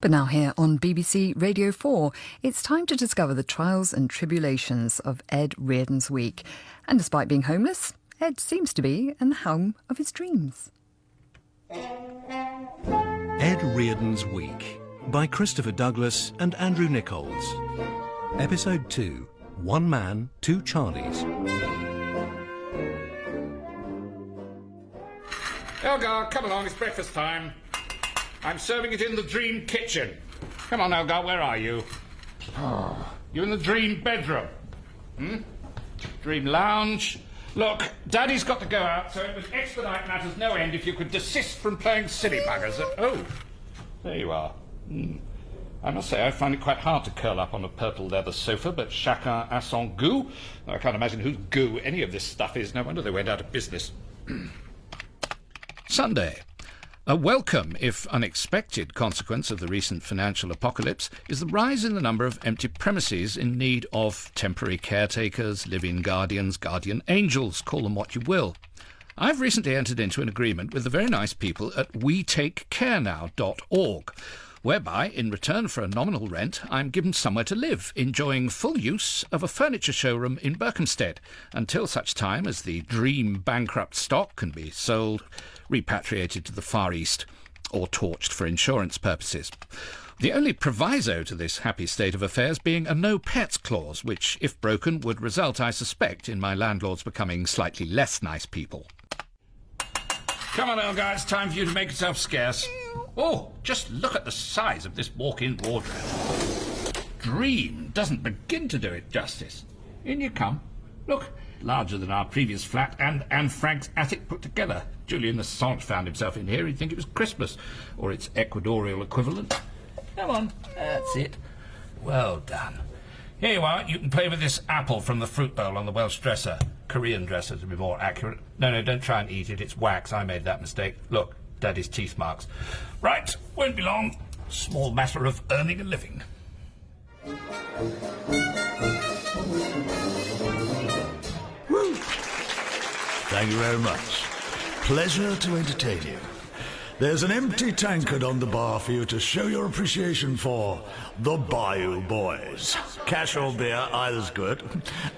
But now here on BBC Radio 4, it's time to discover the trials and tribulations of Ed Reardon's week. And despite being homeless, Ed seems to be in the home of his dreams. Ed Reardon's Week by Christopher Douglas and Andrew Nickolds. Episode 2, One Man, Two Charlies. Elgar, come along, it's breakfast time. I'm serving it in the dream kitchen. Come on, Elgar, where are you? Oh, you in the dream bedroom? Dream lounge? Look, Daddy's got to go out, so it would expedite matters no end if you could desist from playing silly buggers. Oh, there you are. I must say, I find it quite hard to curl up on a purple leather sofa, but chacun a son goût. I can't imagine whose goût any of this stuff is. No wonder they went out of business. Sunday. A welcome, if unexpected, consequence of the recent financial apocalypse is the rise in the number of empty premises in need of temporary caretakers, live-in guardians, guardian angels, call them what you will. I've recently entered into an agreement with the very nice people at WeTakeCareNow.org, whereby, in return for a nominal rent, I'm given somewhere to live, enjoying full use of a furniture showroom in Berkhamsted, until such time as the dream bankrupt stock can be sold, repatriated to the Far East, or torched for insurance purposes. The only proviso to this happy state of affairs being a no-pets clause, which, if broken, would result, I suspect, in my landlords becoming slightly less nice people. Come on, Elgar, it's time for you to make yourself scarce. Oh, just look at the size of this walk-in wardrobe. Dream doesn't begin to do it justice. In you come. Look, larger than our previous flat and Anne Frank's attic put together. Julian Assange found himself in here. He'd think it was Christmas, or its equatorial equivalent. Come on, that's it. Well done. Here you are. You can play with this apple from the fruit bowl on the Welsh dresser. Korean dresser, to be more accurate. No, don't try and eat it. It's wax. I made that mistake. Look, Daddy's teeth marks. Right, won't be long. Small matter of earning a living. Woo. Thank you very much. Pleasure to entertain you. There's an empty tankard on the bar for you to show your appreciation for. The Bayou Boys. Cash or beer, either's good.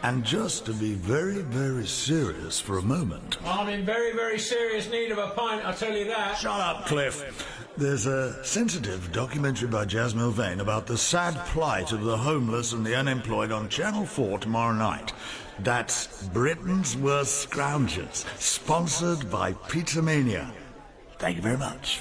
And just to be very, very serious for a moment. I'm in very, very serious need of a pint, I'll tell you that. Shut up, Cliff. There's a sensitive documentary by Jazz Milvain about the sad plight of the homeless and the unemployed on Channel 4 tomorrow night. That's Britain's Worst Scroungers, sponsored by Pizza Mania. Thank you very much.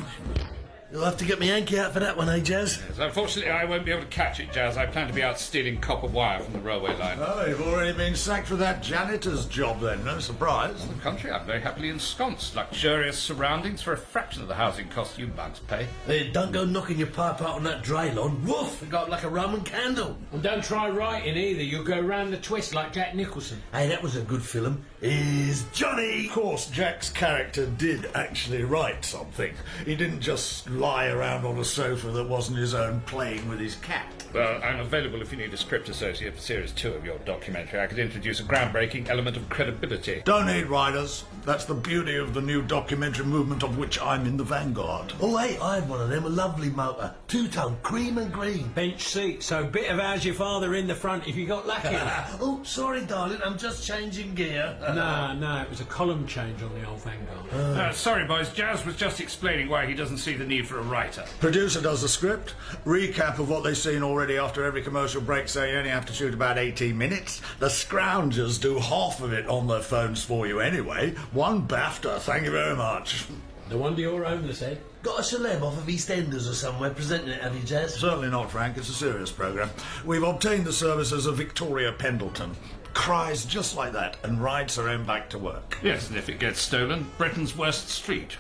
You'll have to get me hanky out for that one, eh, Jazz? Yes, unfortunately, I won't be able to catch it, Jazz. I plan to be out stealing copper wire from the railway line. Oh, you've already been sacked for that janitor's job then, no surprise. In the country, I'm very happily ensconced. Luxurious surroundings for a fraction of the housing cost you bugs pay. Hey, don't go knocking your pipe out on that dry lawn. Woof! It got like a Roman candle. And don't try writing either. You'll go round the twist like Jack Nicholson. Hey, that was a good film. Is Johnny? Of course, Jack's character did actually write something. He didn't just lie around on a sofa that wasn't his own playing with his cat. Well, I'm available if you need a script associate for Series 2 of your documentary. I could introduce a groundbreaking element of credibility. Don't need writers. That's the beauty of the new documentary movement of which I'm in the vanguard. Oh, hey, I had one of them, a lovely motor. Two-tone, cream and green. Bench seat, so bit of how's your father in the front if you got lucky. Oh, sorry, darling, I'm just changing gear. No, it was a column change on the old Vanguard. Sorry, boys, Jazz was just explaining why he doesn't see the need for a writer. Producer does the script, recap of what they've seen already after every commercial break, so you only have to shoot about 18 minutes. The Scroungers do half of it on their phones for you anyway. One BAFTA, thank you very much. No wonder you're homeless, Ed. Got a celeb off of EastEnders or somewhere presenting it, have you, Jazz? Certainly not, Frank. It's a serious programme. We've obtained the services of Victoria Pendleton. Cries just like that and rides her own back to work. Yes, and if it gets stolen, Britain's worst street.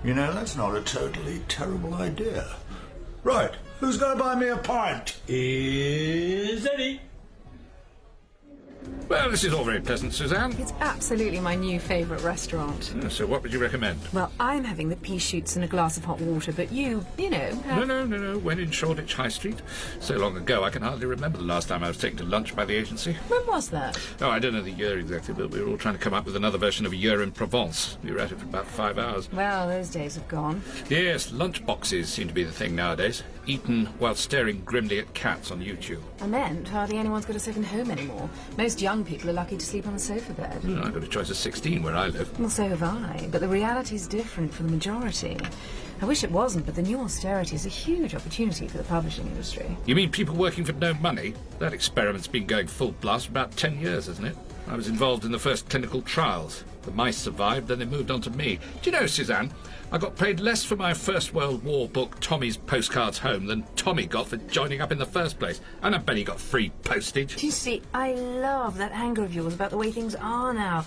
You know, that's not a totally terrible idea. Right, who's going to buy me a pint? Is Eddie? Well, this is all very pleasant, Suzan. It's absolutely my new favourite restaurant. So what would you recommend? Well, I'm having the pea shoots and a glass of hot water, but you know... No. When in Shoreditch High Street. So long ago, I can hardly remember the last time I was taken to lunch by the agency. When was that? Oh, I don't know the year exactly, but we were all trying to come up with another version of A Year in Provence. We were at it for about 5 hours. Well, those days have gone. Yes, lunch boxes seem to be the thing nowadays. eaten while staring grimly at cats on YouTube. I meant hardly anyone's got a second home anymore. Most young people are lucky to sleep on a sofa bed. I've got a choice of 16 where I live. Well, so have I, but the reality's different for the majority. I wish it wasn't, but the new austerity is a huge opportunity for the publishing industry. You mean people working for no money? That experiment's been going full blast for about 10 years, hasn't it? I was involved in the first clinical trials. The mice survived, then they moved on to me. Do you know, Suzan, I got paid less for my First World War book, Tommy's Postcards Home, than Tommy got for joining up in the first place. And I bet he got free postage. You see, I love that anger of yours about the way things are now.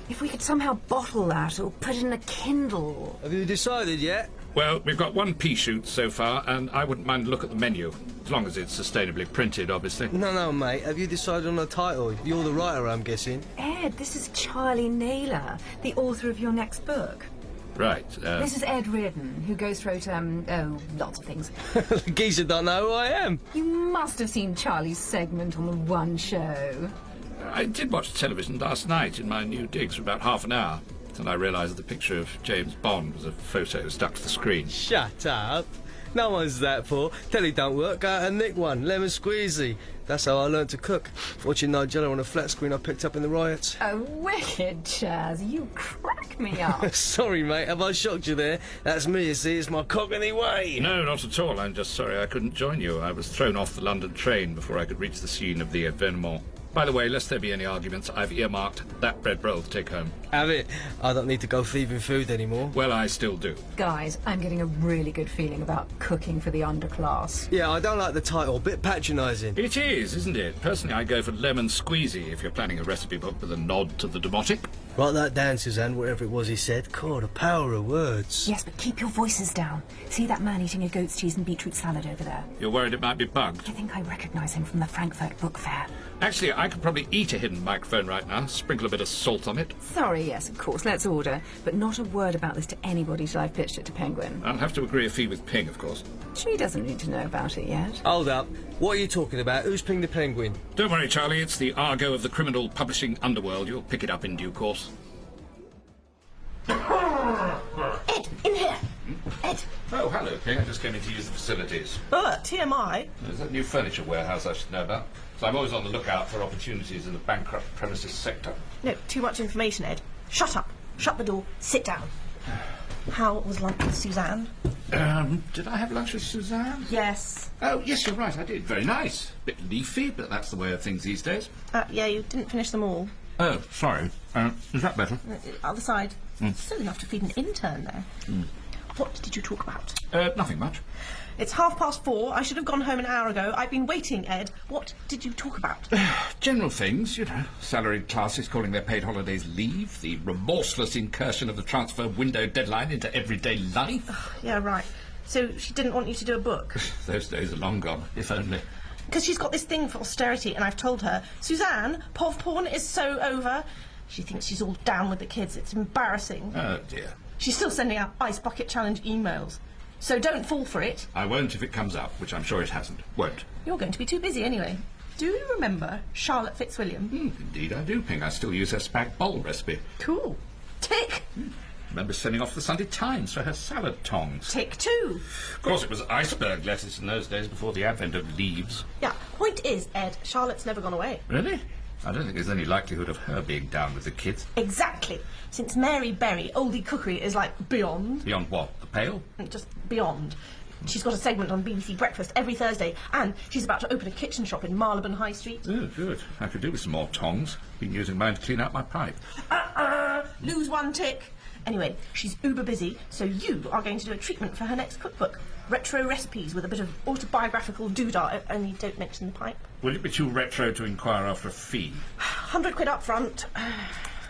If we could somehow bottle that or put it in a Kindle. Have you decided yet? Well, we've got one pea shoot so far, and I wouldn't mind a look at the menu. As long as it's sustainably printed, obviously. No, mate. Have you decided on a title? You're the writer, I'm guessing. Ed, this is Charlie Naylor, the author of your next book. Right. This is Ed Reardon, who goes wrote, lots of things. The geezer don't know who I am. You must have seen Charlie's segment on the One Show. I did watch television last night in my new digs for about half an hour. And I realised that the picture of James Bond was a photo stuck to the screen. Shut up. No one's that poor. Telly don't work, go out and nick one. Lemon squeezy. That's how I learnt to cook. Watching Nigella on a flat screen I picked up in the riots. Oh, wicked, Chaz. You crack me up. Sorry, mate. Have I shocked you there? That's me, you see. It's my cockney way. No, not at all. I'm just sorry I couldn't join you. I was thrown off the London train before I could reach the scene of the événement. By the way, lest there be any arguments, I've earmarked that bread roll to take home. Have it. I don't need to go thieving food anymore. Well, I still do. Guys, I'm getting a really good feeling about cooking for the underclass. Yeah, I don't like the title. Bit patronising. It is, isn't it? Personally, I go for lemon squeezy if you're planning a recipe book with a nod to the demotic. Write that down, Suzanne, whatever it was he said. God, the power of words. Yes, but keep your voices down. See that man eating a goat's cheese and beetroot salad over there? You're worried it might be bugged? I think I recognise him from the Frankfurt Book Fair. Actually, I could probably eat a hidden microphone right now, sprinkle a bit of salt on it. Sorry, yes, of course, let's order. But not a word about this to anybody till I've pitched it to Penguin. I'll have to agree a fee with Ping, of course. She doesn't need to know about it yet. Hold up. What are you talking about? Who's Ping the Penguin? Don't worry, Charlie, it's the Argo of the criminal publishing underworld. You'll pick it up in due course. Ed, in here. Ed. Oh, hello, Ping. I just came in to use the facilities. TMI. There's that new furniture warehouse I should know about. So I'm always on the lookout for opportunities in the bankrupt premises sector. No, too much information, Ed. Shut up. Shut the door. Sit down. How was lunch with Suzanne? Did I have lunch with Suzanne? Yes. Oh, yes, you're right, I did. Very nice. Bit leafy, but that's the way of things these days. Yeah, you didn't finish them all. Oh, sorry. Is that better? Other side. Still enough to feed an intern there. What did you talk about? Nothing much. It's 4:30. I should have gone home an hour ago. I've been waiting, Ed. What did you talk about? General things, you know. Salaried classes calling their paid holidays leave, the remorseless incursion of the transfer window deadline into everyday life. Yeah, right. So she didn't want you to do a book? Those days are long gone, if only. Because she's got this thing for austerity, and I've told her, Suzanne, POV porn is so over. She thinks she's all down with the kids. It's embarrassing. Oh, dear. She's still sending out Ice Bucket Challenge emails. So don't fall for it. I won't if it comes up, which I'm sure it hasn't. Won't. You're going to be too busy anyway. Do you remember Charlotte Fitzwilliam? Indeed I do, Ping. I still use her spag bowl recipe. Cool. Tick. Remember sending off the Sunday Times for her salad tongs. Tick 2. Of course, it was iceberg lettuce in those days before the advent of leaves. Yeah, point is, Ed, Charlotte's never gone away. Really? I don't think there's any likelihood of her being down with the kids. Exactly. Since Mary Berry, oldie cookery is like beyond. Beyond what? The pale? Just beyond. She's got a segment on BBC Breakfast every Thursday, and she's about to open a kitchen shop in Marylebone High Street. Oh, good. I could do with some more tongs. Been using mine to clean out my pipe. Lose one tick. Anyway, she's uber busy, so you are going to do a treatment for her next cookbook. Retro recipes with a bit of autobiographical doodah, only don't mention the pipe. Will it be too retro to inquire after a fee? 100 quid up front.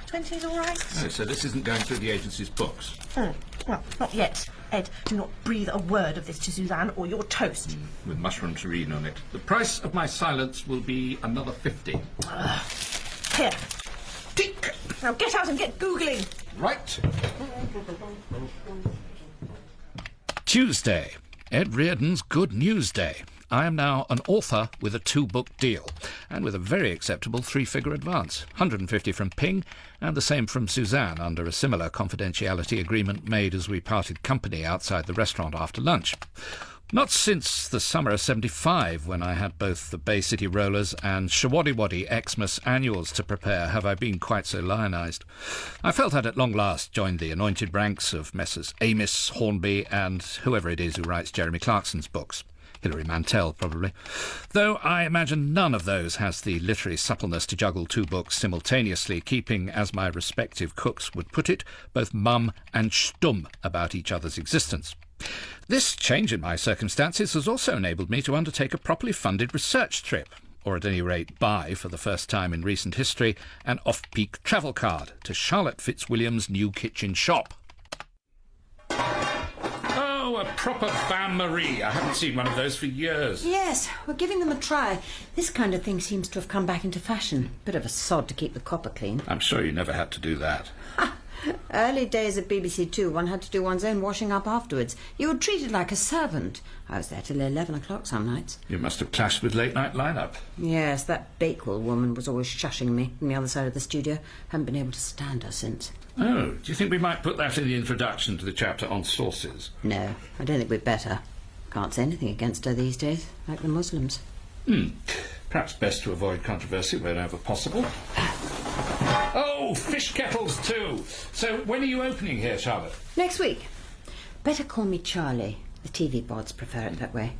20's all right. Oh, so this isn't going through the agency's books? Well, not yet. Ed, do not breathe a word of this to Suzanne or you're toast. With mushroom terrine on it. The price of my silence will be another 50. Here. Tick! Now get out and get Googling. Right. Tuesday. Ed Reardon's Good News Day. I am now an author with a 2-book deal, and with a very acceptable 3-figure advance, 150 from Ping, and the same from Suzanne under a similar confidentiality agreement made as we parted company outside the restaurant after lunch. Not since the summer of '75, when I had both the Bay City Rollers and Shawaddy Xmas annuals to prepare, have I been quite so lionised. I felt I'd at long last joined the anointed ranks of Messrs Amis, Hornby, and whoever it is who writes Jeremy Clarkson's books. Hilary Mantel, probably. Though I imagine none of those has the literary suppleness to juggle 2 books simultaneously, keeping, as my respective cooks would put it, both mum and stumm about each other's existence. This change in my circumstances has also enabled me to undertake a properly funded research trip, or at any rate buy, for the first time in recent history, an off-peak travel card to Charlotte Fitzwilliam's new kitchen shop. Oh, a proper bain-marie. I haven't seen one of those for years. Yes, we're giving them a try. This kind of thing seems to have come back into fashion. Bit of a sod to keep the copper clean. I'm sure you never had to do that. Early days at BBC Two, one had to do one's own washing up afterwards. You were treated like a servant. I was there till 11 o'clock some nights. You must have clashed with late-night line-up. Yes, that Bakewell woman was always shushing me from the other side of the studio. Haven't been able to stand her since. Oh, do you think we might put that in the introduction to the chapter on sauces? No, I don't think we'd better. Can't say anything against her these days, like the Muslims. Perhaps best to avoid controversy wherever possible. Oh, fish kettles too. So when are you opening here, Charlotte? Next week. Better call me Charlie. The TV bods prefer it that way.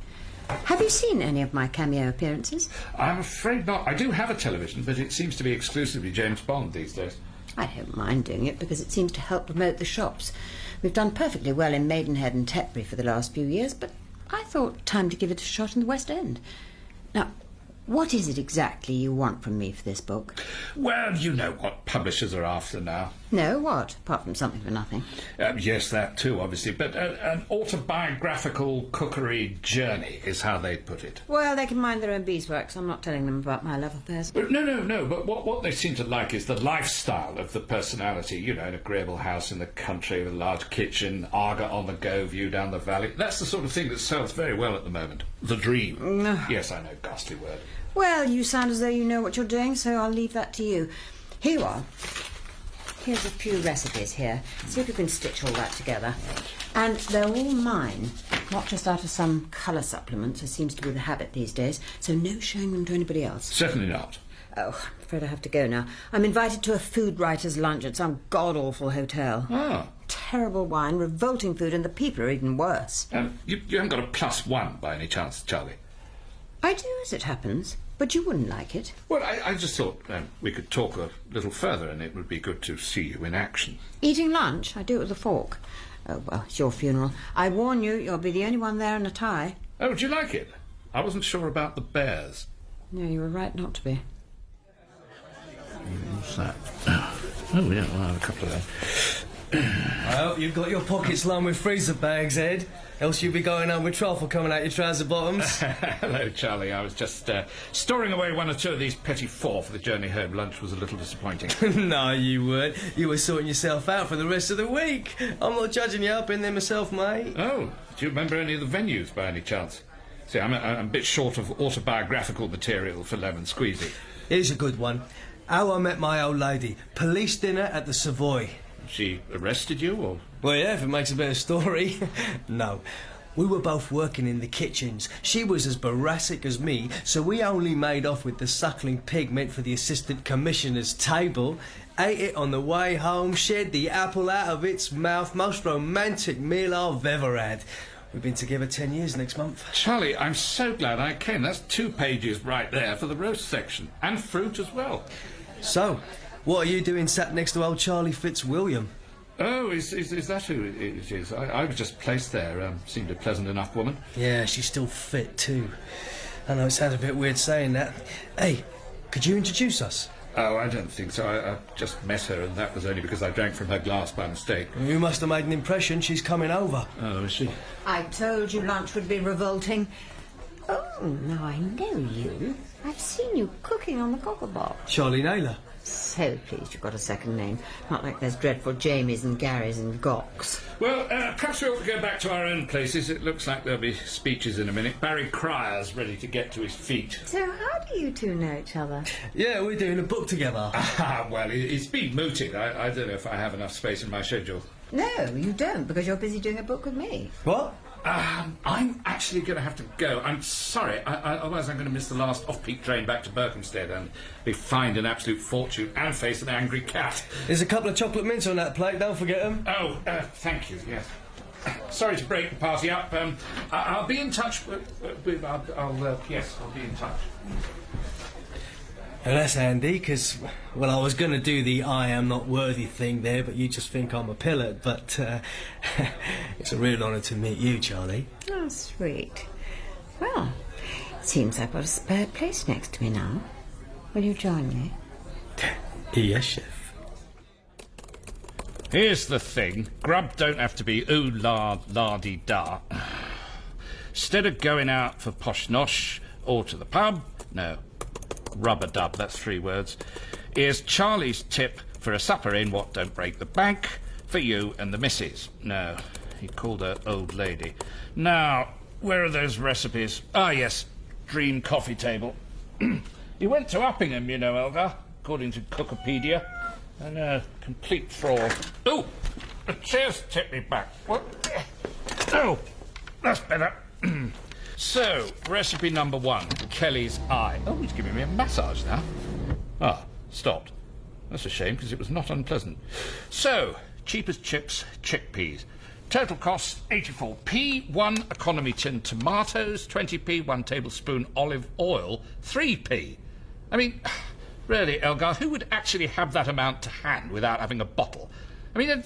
Have you seen any of my cameo appearances? I'm afraid not. I do have a television, but it seems to be exclusively James Bond these days. I don't mind doing it because it seems to help promote the shops. We've done perfectly well in Maidenhead and Tetbury for the last few years, but I thought time to give it a shot in the West End. Now, what is it exactly you want from me for this book? Well, you know what publishers are after now. No, what? Apart from something for nothing. Yes, that too, obviously, but an autobiographical cookery journey is how they'd put it. Well, they can mind their own beeswax. I'm not telling them about my love affairs. No, but what they seem to like is the lifestyle of the personality, you know, an agreeable house in the country with a large kitchen, Arga on the go, view down the valley. That's the sort of thing that sells very well at the moment. The dream. Yes, I know, ghastly word. Well, you sound as though you know what you're doing, so I'll leave that to you. Here you are. Here's a few recipes here. See if you can stitch all that together. And they're all mine, not just out of some colour supplements, as seems to be the habit these days, so no showing them to anybody else. Certainly not. Oh, I'm afraid I have to go now. I'm invited to a food writer's lunch at some god-awful hotel. Ah. Terrible wine, revolting food, and the people are even worse. You haven't got a +1 by any chance, Charlie? I do, as it happens. But you wouldn't like it. Well, I just thought we could talk a little further, and it would be good to see you in action. Eating lunch? I do it with a fork. Oh, well, it's your funeral. I warn you, you'll be the only one there in a tie. Oh, do you like it? I wasn't sure about the bears. No, you were right not to be. What's that? Oh, yeah, I'll have a couple of them. I hope you've got your pockets lined with freezer bags, Ed. Else you'll be going home with truffle coming out your trouser bottoms. Hello, Charlie. I was just storing away 1 or 2 of these petit fours for the journey home. Lunch was a little disappointing. No, you weren't. You were sorting yourself out for the rest of the week. I'm not judging you. I've been there myself, mate. Oh, do you remember any of the venues by any chance? See, I'm a bit short of autobiographical material for Lemon Squeezy. Here's a good one. How I met my old lady. Police dinner at the Savoy. She arrested you, or...? Well, yeah, if it makes a better story. No. We were both working in the kitchens. She was as boracic as me, so we only made off with the suckling pig meant for the assistant commissioner's table. Ate it on the way home, shared the apple out of its mouth. Most romantic meal I've ever had. We've been together 10 years next month. Charlie, I'm so glad I came. That's 2 pages right there for the roast section. And fruit as well. So, what are you doing sat next to old Charlie Fitzwilliam? Oh, is that who it is? I was just placed there. Seemed a pleasant enough woman. Yeah, she's still fit too. I know it sounds a bit weird saying that. Hey, could you introduce us? Oh, I don't think so. I just met her, and that was only because I drank from her glass by mistake. You must have made an impression. She's coming over. Oh, is she? I told you lunch would be revolting. Oh, now I know you. I've seen you cooking on the cockle-box. Charlie Naylor. So pleased you've got a second name. Not like those dreadful Jamies and Garys and Gocks. Well, perhaps we ought to go back to our own places. It looks like there'll be speeches in a minute. Barry Cryer's ready to get to his feet. So how do you two know each other? Yeah, we're doing a book together. Well, it's been mooted. I don't know if I have enough space in my schedule. No, you don't, because you're busy doing a book with me. What? I'm actually going to have to go. I'm sorry. Otherwise I'm going to miss the last off-peak train back to Berkhamsted and be fined an absolute fortune and face an angry cat. There's a couple of chocolate mints on that plate, don't forget them. Oh, thank you, yes. Sorry to break the party up. I'll be in touch yes, I'll be in touch. Well, that's handy, because, well, I was going to do the I am not worthy thing there, but you just think I'm a pillar. But it's a real honour to meet you, Charlie. Oh, sweet. Well, it seems I've got a spare place next to me now. Will you join me? Yes, chef. Here's the thing. Grub don't have to be ooh-la-la-dee-da. Instead of going out for posh-nosh or to the pub, no. Rubber-dub, that's 3 words. Here's Charlie's tip for a supper in what don't break the bank for you and the missus. No, he called her old lady. Now, where are those recipes? Ah, yes, dream coffee table. He went to Uppingham, you know, Elgar, according to Cookopedia. And complete fraud. Oh, the chair's tipped me back. What? Oh, that's better. So, recipe number 1, Kelly's eye. Oh, he's giving me a massage now. Ah, stopped. That's a shame, because it was not unpleasant. So, cheap as chips, chickpeas. Total cost, 84p, 1 economy tin tomatoes, 20p, 1 tablespoon olive oil, 3p. I mean, really, Elgar, who would actually have that amount to hand without having a bottle? I mean,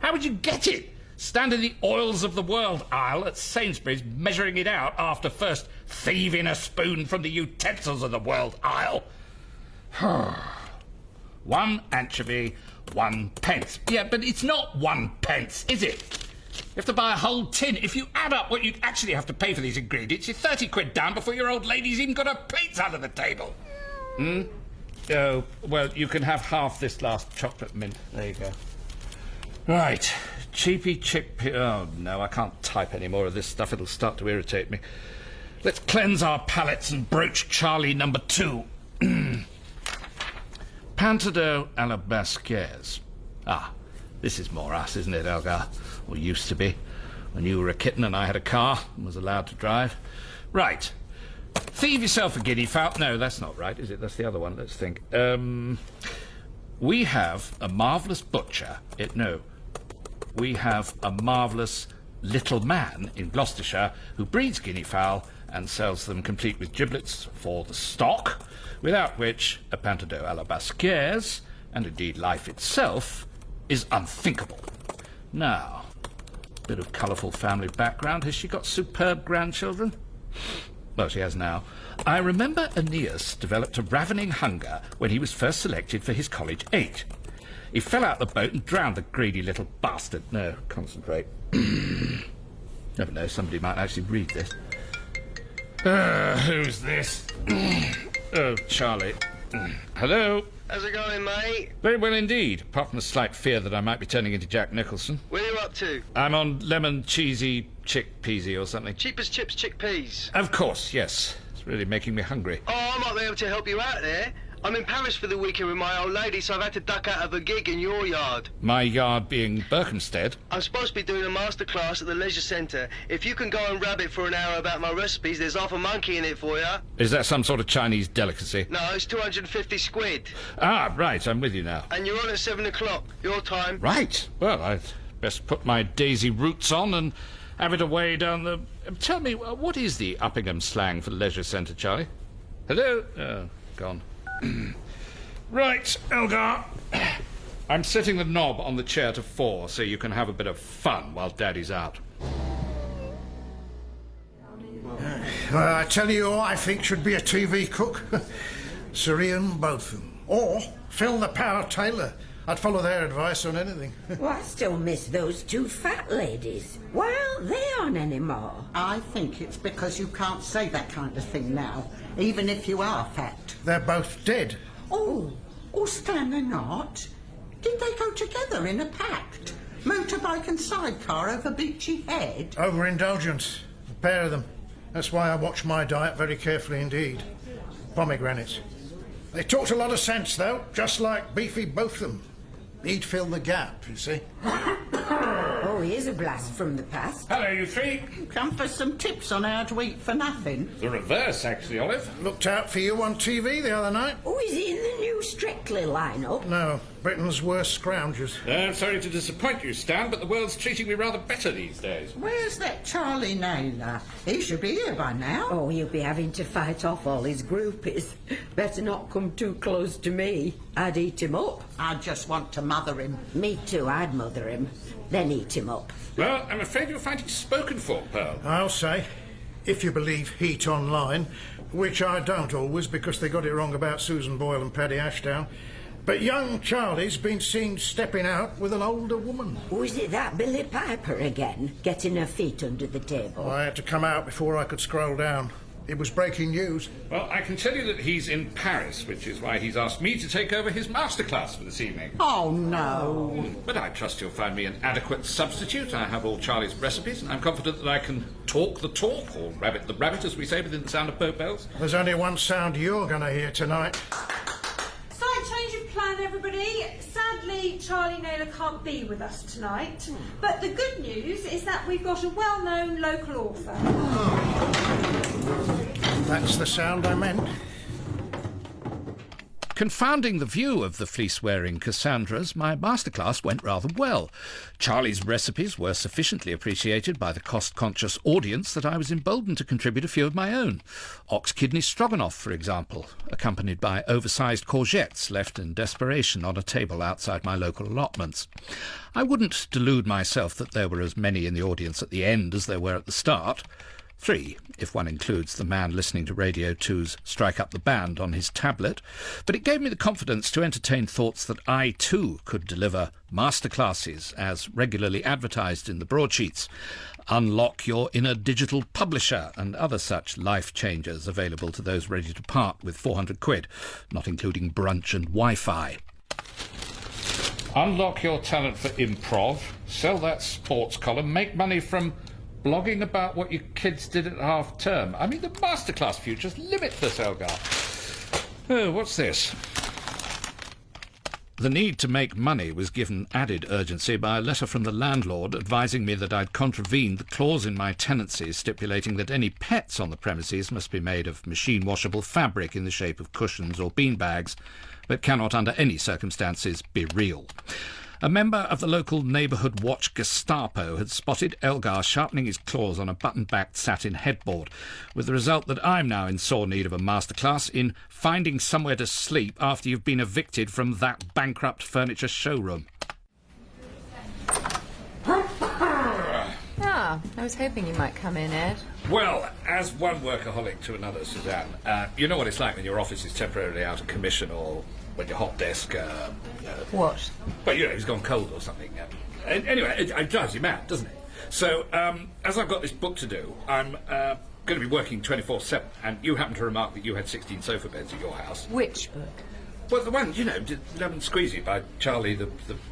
how would you get it? Stand in the oils of the world aisle at Sainsbury's measuring it out after first thieving a spoon from the utensils of the world aisle. 1 anchovy, 1 pence. Yeah, but it's not 1 pence, is it? You have to buy a whole tin. If you add up what you'd actually have to pay for these ingredients, you're 30 quid down before your old lady's even got her plates under the table. Oh, well, you can have half this last chocolate mint. There you go. Right. Cheapy chickpea... Oh, no, I can't type any more of this stuff. It'll start to irritate me. Let's cleanse our palates and broach Charlie number 2. Pantado à la Basquez. Ah, this is more us, isn't it, Elgar? Or used to be. When you were a kitten and I had a car and was allowed to drive. Right. Thieve yourself a guinea fowl. No, that's not right, is it? That's the other one. Let's think. We have a marvellous butcher. We have a marvellous little man in Gloucestershire who breeds guinea fowl and sells them complete with giblets for the stock, without which a pantado à la Basquez, and indeed life itself, is unthinkable. Now, bit of colourful family background. Has she got superb grandchildren? Well, she has now. I remember Aeneas developed a ravening hunger when he was first selected for his college 8. He fell out the boat and drowned the greedy little bastard. No, concentrate. Never know, somebody might actually read this. Who's this? Oh, Charlie. Hello? How's it going, mate? Very well indeed, apart from a slight fear that I might be turning into Jack Nicholson. Where are you up to? I'm on lemon cheesy chickpeasy or something. Cheap as chips, chickpeas. Of course, yes. It's really making me hungry. Oh, I might be able to help you out there. I'm in Paris for the weekend with my old lady, so I've had to duck out of a gig in your yard. My yard being Berkhamsted? I'm supposed to be doing a masterclass at the leisure centre. If you can go and rabbit for an hour about my recipes, there's half a monkey in it for you. Is that some sort of Chinese delicacy? No, it's 250 squid. Ah, right, I'm with you now. And you're on at 7 o'clock, your time. Right. Well, I'd best put my daisy roots on and have it away down the... Tell me, what is the Uppingham slang for leisure centre, Charlie? Hello? Oh, gone. Right, Elgar. I'm setting the knob on the chair to 4 so you can have a bit of fun while Daddy's out. Well, I tell you who I think should be a TV cook. Celia and Botham. Or Phil the Power Taylor. I'd follow their advice on anything. Well, I still miss those 2 fat ladies. Why aren't they on anymore? I think it's because you can't say that kind of thing now, even if you are fat. They're both dead. Oh, Stan, they're not. Did they go together in a pact? Motorbike and sidecar over Beachy Head? Overindulgence. A pair of them. That's why I watch my diet very carefully indeed. Pomegranates. They talked a lot of sense, though, just like Beefy Botham. He'd fill the gap, you see. Oh, here's a blast from the past. Hello, you three. Come for some tips on how to eat for nothing. The reverse, actually, Olive. Looked out for you on TV the other night. Oh, is he in the new Strictly lineup? No, Britain's worst scroungers. I'm sorry to disappoint you, Stan, but the world's treating me rather better these days. Where's that Charlie Naylor? He should be here by now. Oh, he'll be having to fight off all his groupies. Better not come too close to me. I'd eat him up. I just want to mother him. Me too, I'd mother him. Then eat him up. Well, I'm afraid you're finding spoken for, Pearl. I'll say, if you believe Heat Online, which I don't always because they got it wrong about Susan Boyle and Paddy Ashdown, but young Charlie's been seen stepping out with an older woman. Was it that Billy Piper again, getting her feet under the table? Oh, I had to come out before I could scroll down. It was breaking news. Well, I can tell you that he's in Paris, which is why he's asked me to take over his masterclass for this evening. Oh, no. But I trust you'll find me an adequate substitute. I have all Charlie's recipes, and I'm confident that I can talk the talk, or rabbit the rabbit, as we say, within the sound of boat bells. There's only one sound you're going to hear tonight. Slight change of plan, everybody. Sadly, Charlie Naylor can't be with us tonight. But the good news is that we've got a well-known local author. That's the sound I meant. Confounding the view of the fleece-wearing Cassandras, my masterclass went rather well. Charlie's recipes were sufficiently appreciated by the cost-conscious audience that I was emboldened to contribute a few of my own. Ox kidney stroganoff, for example, accompanied by oversized courgettes left in desperation on a table outside my local allotments. I wouldn't delude myself that there were as many in the audience at the end as there were at the start. 3, if one includes the man listening to Radio 2's Strike Up the Band on his tablet, but it gave me the confidence to entertain thoughts that I, too, could deliver masterclasses as regularly advertised in the broadsheets, unlock your inner digital publisher and other such life changers available to those ready to part with 400 quid, not including brunch and Wi-Fi. Unlock your talent for improv, sell that sports column, make money from blogging about what your kids did at half-term. I mean, the masterclass future's limitless, Elgar. Oh, what's this? The need to make money was given added urgency by a letter from the landlord advising me that I'd contravened the clause in my tenancy stipulating that any pets on the premises must be made of machine-washable fabric in the shape of cushions or beanbags, but cannot under any circumstances be real. A member of the local neighbourhood watch Gestapo had spotted Elgar sharpening his claws on a button-backed satin headboard, with the result that I'm now in sore need of a masterclass in finding somewhere to sleep after you've been evicted from that bankrupt furniture showroom. Ah, I was hoping you might come in, Ed. Well, as one workaholic to another, Suzanne, you know what it's like when your office is temporarily out of commission or when your hot desk... What? Well, you know, he's gone cold or something. Anyway, it drives you mad, doesn't it? So, as I've got this book to do, I'm going to be working 24/7, and you happen to remark that you had 16 sofa beds at your house. Which book? Well, the one, you know, Lemon Squeezy by Charlie, the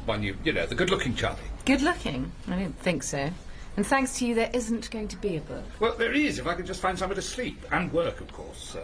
one you know, the good-looking Charlie. Good-looking? I don't think so. And thanks to you, there isn't going to be a book. Well, there is, if I could just find somewhere to sleep. And work, of course.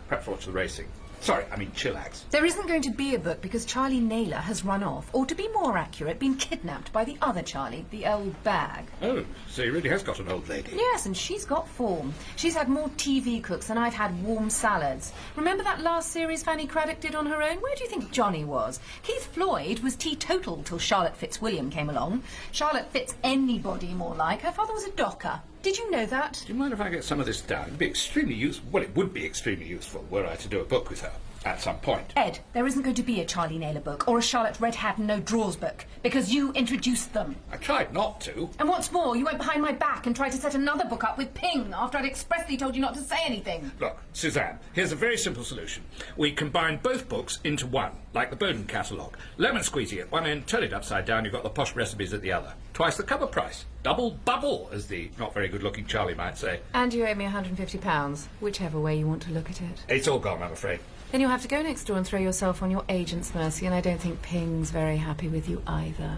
Perhaps watch the racing. Sorry, I mean chillax. There isn't going to be a book because Charlie Naylor has run off, or to be more accurate, been kidnapped by the other Charlie, the old bag. Oh, so he really has got an old lady. Yes, and she's got form. She's had more TV cooks than I've had warm salads. Remember that last series Fanny Craddock did on her own? Where do you think Johnny was? Keith Floyd was teetotal till Charlotte Fitzwilliam came along. Charlotte fits anybody more like. Her father was a docker. Did you know that? Do you mind if I get some of this down? It'd be extremely useful. Well, it would be extremely useful were I to do a book with her at some point. Ed, there isn't going to be a Charlie Naylor book or a Charlotte Red Hat and No Drawers book because you introduced them. I tried not to. And what's more, you went behind my back and tried to set another book up with Ping after I'd expressly told you not to say anything. Look, Suzanne, here's a very simple solution. We combine both books into one, like the Bowden catalogue. Lemon Squeezy at one end, turn it upside down, you've got the posh recipes at the other. Twice the cover price. Double bubble, as the not very good-looking Charlie might say. And you owe me £150, whichever way you want to look at it. It's all gone, I'm afraid. Then you'll have to go next door and throw yourself on your agent's mercy, and I don't think Ping's very happy with you either.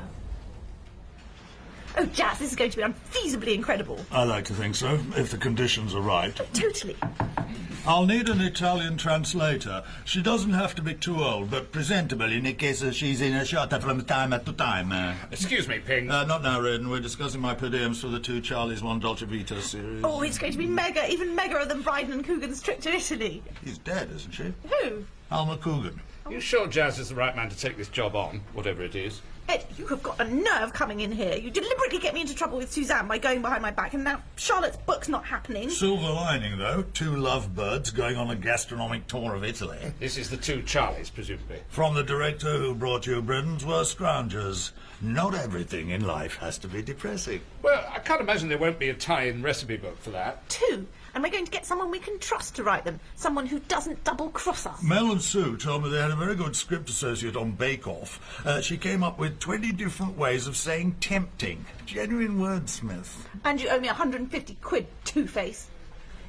Oh, Jazz, this is going to be unfeasibly incredible. I like to think so, if the conditions are right. Totally. I'll need an Italian translator. She doesn't have to be too old, but presentable in case she's in a shot from time to time. Excuse me, Ping. Not now, Reardon. We're discussing my per diems for the 2 Charlies, 1 Dolce Vita series. Oh, it's going to be mega, even megaer than Bryden and Coogan's trip to Italy. He's dead, isn't she? Who? Alma Coogan. You sure Jazz is the right man to take this job on, whatever it is? Ed, you have got a nerve coming in here. You deliberately get me into trouble with Suzanne by going behind my back, and now Charlotte's book's not happening. Silver lining, though. 2 lovebirds going on a gastronomic tour of Italy. This is the 2 Charlies, presumably. From the director who brought you Britons were scroungers. Not everything in life has to be depressing. Well, I can't imagine there won't be a tie-in recipe book for that. 2. And we're going to get someone we can trust to write them. Someone who doesn't double-cross us. Mel and Sue told me they had a very good script associate on Bake Off. She came up with 20 different ways of saying tempting. Genuine wordsmith. And you owe me 150 quid, Two-Face.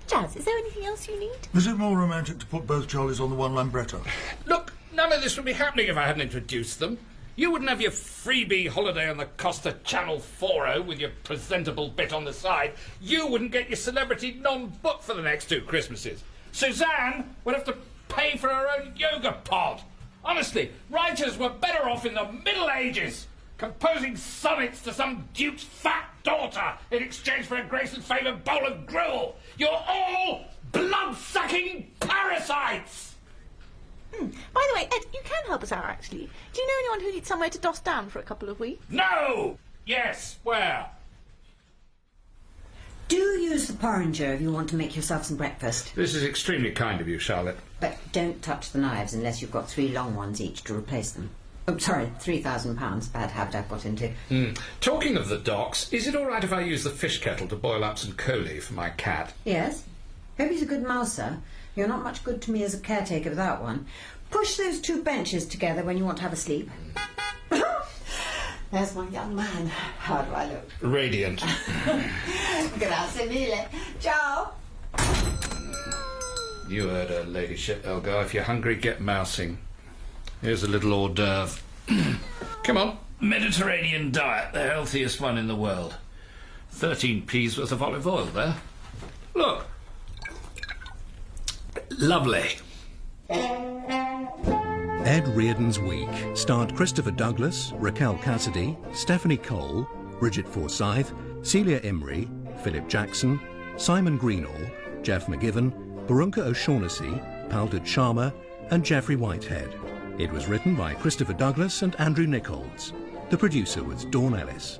Jazz, is there anything else you need? Is it more romantic to put both Charlies on the one Lambretta? Look, none of this would be happening if I hadn't introduced them. You wouldn't have your freebie holiday on the Costa Channel 4 with your presentable bit on the side. You wouldn't get your celebrity non-book for the next 2 Christmases. Suzanne would have to pay for her own yoga pod. Honestly, writers were better off in the Middle Ages, composing sonnets to some duke's fat daughter in exchange for a grace and favour bowl of gruel. You're all blood-sucking parasites! By the way, Ed, you can help us out, actually. Do you know anyone who needs somewhere to doss down for a couple of weeks? No! Yes, where? Do use the porringer if you want to make yourself some breakfast. This is extremely kind of you, Charlotte. But don't touch the knives unless you've got 3 long ones each to replace them. Oh, sorry, £3,000. Bad habit I've got into. Talking of the docks, is it all right if I use the fish kettle to boil up some coli for my cat? Yes. Hope he's a good mouser. You're not much good to me as a caretaker without one. Push those 2 benches together when you want to have a sleep. There's my young man. How do I look? Radiant. Grazie mille. Ciao. You heard her, ladyship, Elgar. If you're hungry, get mousing. Here's a little hors d'oeuvre. Come on. Mediterranean diet, the healthiest one in the world. 13p's worth of olive oil there. Look. Lovely. Ed Reardon's Week starred Christopher Douglas, Raquel Cassidy, Stephanie Cole, Brigit Forsyth, Celia Imrie, Philip Jackson, Simon Greenall, Jeff McGiven, Barunka O'Shaughnessy, Paldit Sharma and Geoffrey Whitehead. It was written by Christopher Douglas and Andrew Nickolds. The producer was Dawn Ellis.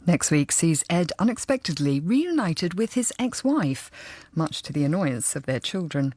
Next week sees Ed unexpectedly reunited with his ex-wife, much to the annoyance of their children.